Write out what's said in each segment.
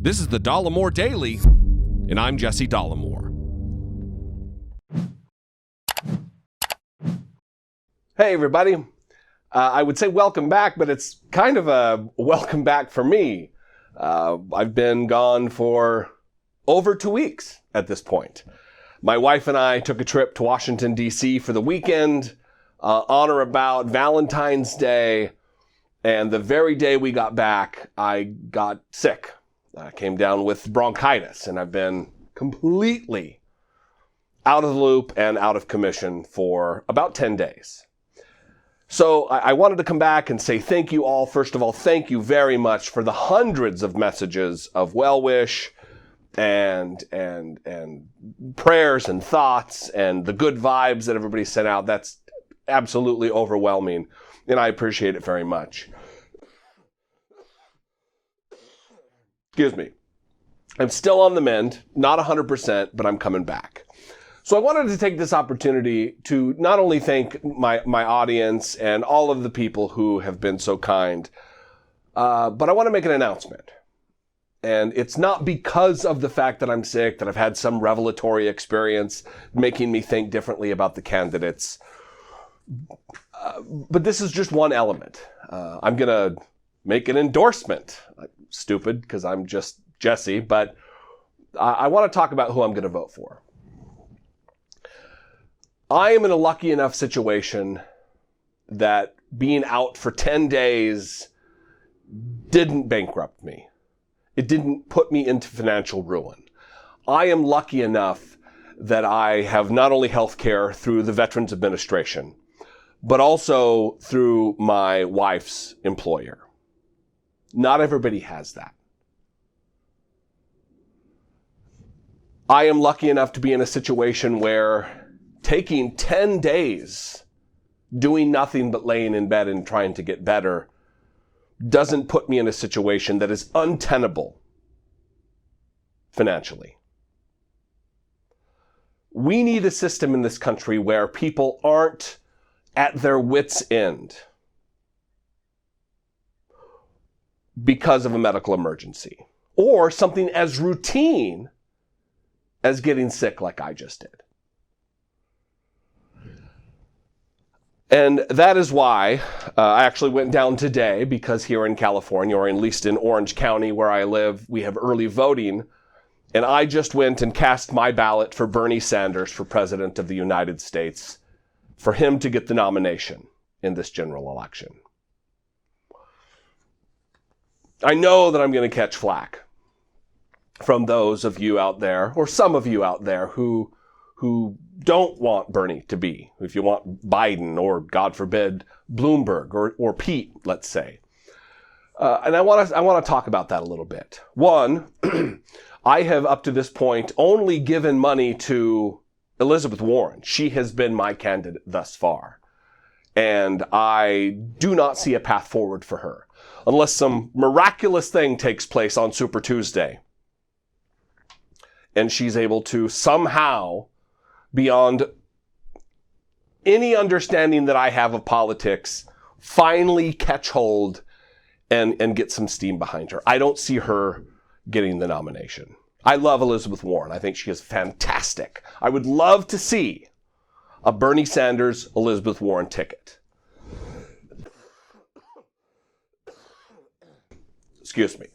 This is the Dollemore Daily, and I'm Jesse Dollemore. Hey, everybody. I would say welcome back, but it's kind of a welcome back for me. I've been gone for over 2 weeks at this point. My wife and I took a trip to Washington, D.C. for the weekend, on or about Valentine's Day, and the very day we got back, I got sick. I came down with bronchitis, and I've been completely out of the loop and out of commission for about 10 days. So I wanted to come back and say thank you all. First of all, thank you very much for the hundreds of messages of well wish and prayers and thoughts and the good vibes that everybody sent out. That's absolutely overwhelming, and I appreciate it very much. Excuse me. I'm still on the mend, not 100%, but I'm coming back. So I wanted to take this opportunity to not only thank my audience and all of the people who have been so kind, but I want to make an announcement. And it's not because of the fact that I'm sick, that I've had some revelatory experience making me think differently about the candidates. But this is just one element. I'm going to make an endorsement. Stupid, because I'm just Jesse, but I want to talk about who I'm going to vote for. I am in a lucky enough situation that being out for 10 days didn't bankrupt me. It didn't put me into financial ruin. I am lucky enough that I have not only health care through the Veterans Administration, but also through my wife's employer. Not everybody has that. I am lucky enough to be in a situation where taking 10 days doing nothing but laying in bed and trying to get better doesn't put me in a situation that is untenable financially. We need a system in this country where people aren't at their wits' end because of a medical emergency or something as routine as getting sick like I just did. And that is why I actually went down today, because here in California, or at least in Orange County where I live, we have early voting. And I just went and cast my ballot for Bernie Sanders for President of the United States, for him to get the nomination in this general election. I know that I'm going to catch flack from those of you out there, or some of you out there, who don't want Bernie to be, if you want Biden, or God forbid, Bloomberg, or Pete, let's say. And I want to talk about that a little bit. One, I have up to this point only given money to Elizabeth Warren. She has been my candidate thus far. And I do not see a path forward for her, unless some miraculous thing takes place on Super Tuesday, and she's able to somehow, beyond any understanding that I have of politics, finally catch hold and get some steam behind her. I don't see her getting the nomination. I love Elizabeth Warren. I think she is fantastic. I would love to see a Bernie Sanders, Elizabeth Warren ticket. Excuse me.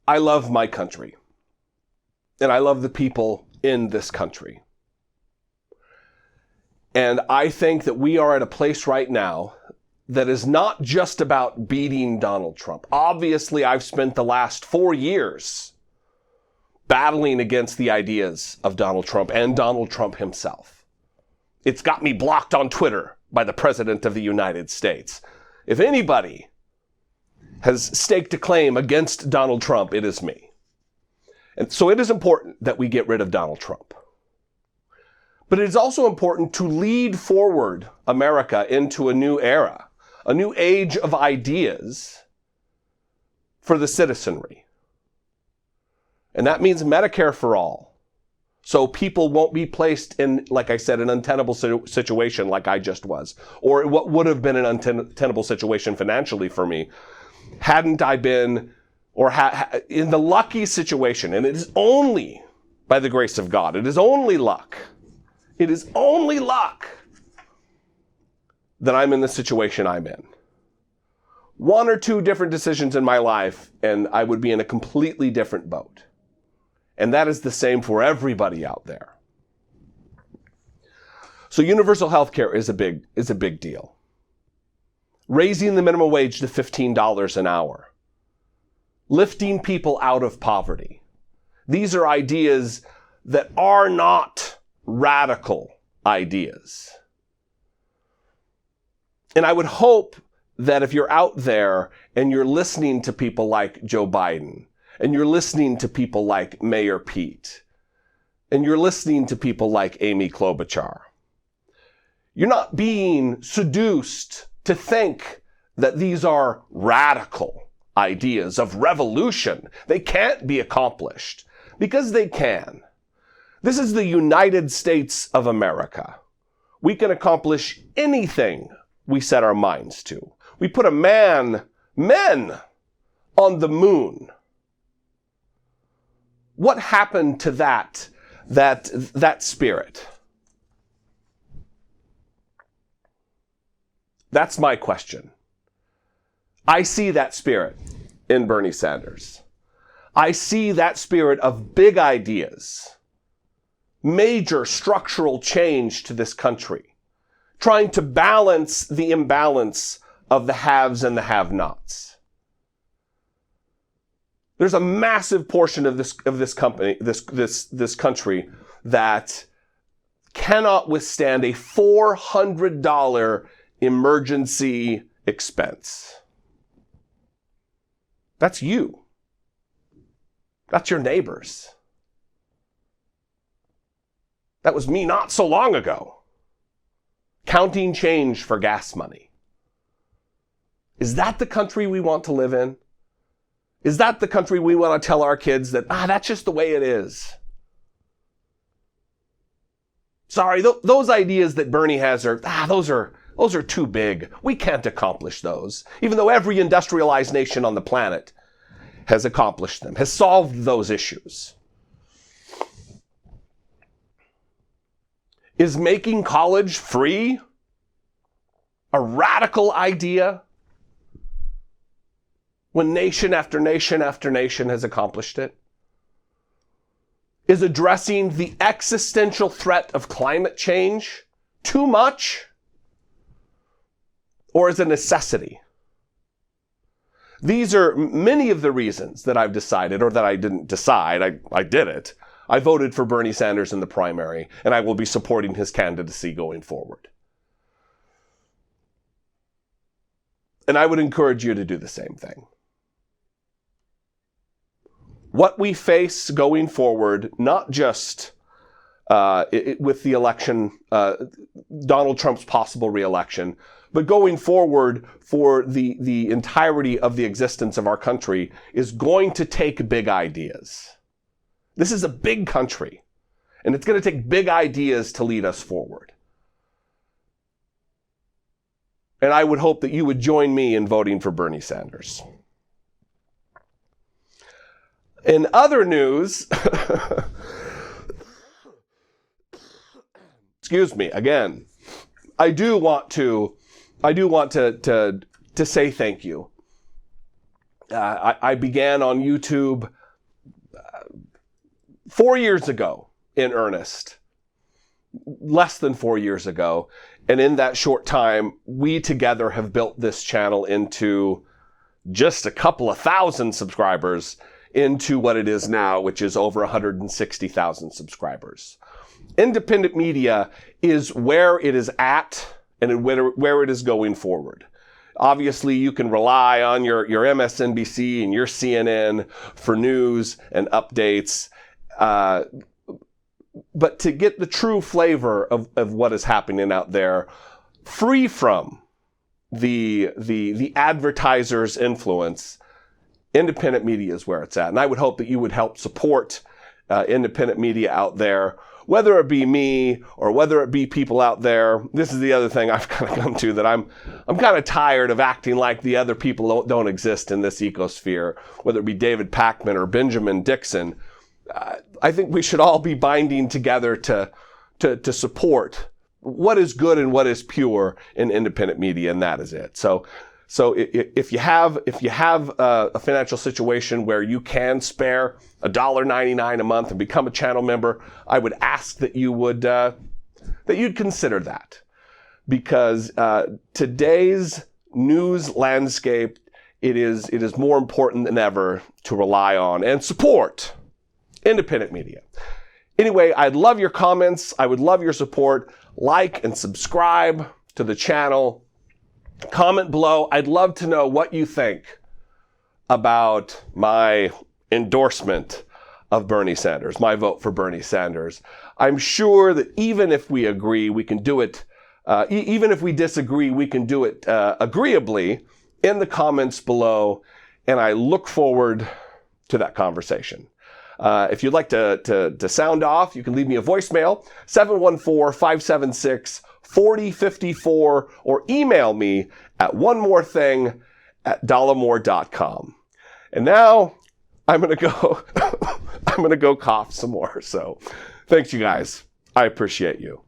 I love my country, and I love the people in this country. And I think that we are at a place right now that is not just about beating Donald Trump. Obviously, I've spent the last 4 years battling against the ideas of Donald Trump and Donald Trump himself. It's got me blocked on Twitter by the President of the United States. If anybody has staked a claim against Donald Trump, it is me. And so it is important that we get rid of Donald Trump. But it is also important to lead forward America into a new era, a new age of ideas for the citizenry. And that means Medicare for all, So people won't be placed in, like I said, an untenable situation like I just was, or what would have been an untenable situation financially for me hadn't I been, or in the lucky situation, and it is only by the grace of God, it is only luck. It is only luck that I'm in the situation I'm in. One or two different decisions in my life, and I would be in a completely different boat. And that is the same for everybody out there. So universal health care is a big deal. Raising the minimum wage to $15 an hour. Lifting people out of poverty. These are ideas that are not radical ideas. And I would hope that if you're out there and you're listening to people like Joe Biden, and you're listening to people like Mayor Pete, and you're listening to people like Amy Klobuchar, you're not being seduced to think that these are radical ideas of revolution. They can't be accomplished, because they can. This is the United States of America. We can accomplish anything we set our minds to. We put men on the moon. What happened to that spirit? That's my question. I see that spirit in Bernie Sanders. I see that spirit of big ideas, major structural change to this country, trying to balance the imbalance of the haves and the have-nots. There's a massive portion of this country that cannot withstand a $400 emergency expense. That's you. That's your neighbors. That was me not so long ago, counting change for gas money. Is that the country we want to live in? Is that the country we want to tell our kids that, that's just the way it is? Sorry, those ideas that Bernie has those are too big. We can't accomplish those. Even though every industrialized nation on the planet has accomplished them, has solved those issues. Is making college free a radical idea when nation after nation after nation has accomplished it? Is addressing the existential threat of climate change too much? Or is a necessity? These are many of the reasons that I've decided, or that I didn't decide, I did it. I voted for Bernie Sanders in the primary, and I will be supporting his candidacy going forward. And I would encourage you to do the same thing. What we face going forward, not just with the election, Donald Trump's possible re-election, but going forward for the entirety of the existence of our country, is going to take big ideas. This is a big country, and it's going to take big ideas to lead us forward. And I would hope that you would join me in voting for Bernie Sanders. In other news, excuse me, again, I do want to say thank you. I began on YouTube 4 years ago in earnest, less than 4 years ago. And in that short time, we together have built this channel into just a couple of thousand subscribers into what it is now, which is over 160,000 subscribers. Independent media is where it is at and where it is going forward. Obviously, you can rely on your MSNBC and your CNN for news and updates. But to get the true flavor of what is happening out there, free from the advertiser's influence, independent media is where it's at. And I would hope that you would help support independent media out there, whether it be me or whether it be people out there. This is the other thing I've kind of come to, that I'm kind of tired of acting like the other people don't exist in this ecosphere, whether it be David Pakman or Benjamin Dixon. I think we should all be binding together to support what is good and what is pure in independent media, and that is it. So if you have a financial situation where you can spare $1.99 a month and become a channel member, I would ask that you'd consider that, because today's news landscape, it is more important than ever to rely on and support independent media. Anyway, I'd love your comments. I would love your support. Like and subscribe to the channel. Comment below. I'd love to know what you think about my endorsement of Bernie Sanders, my vote for Bernie Sanders. I'm sure that even if we agree, we can do it. Even if we disagree, we can do it agreeably in the comments below. And I look forward to that conversation. If you'd like to sound off, you can leave me a voicemail, 714-576-4054, or email me at onemorething@dollemore.com. And now I'm going to go cough some more. So thanks, you guys. I appreciate you.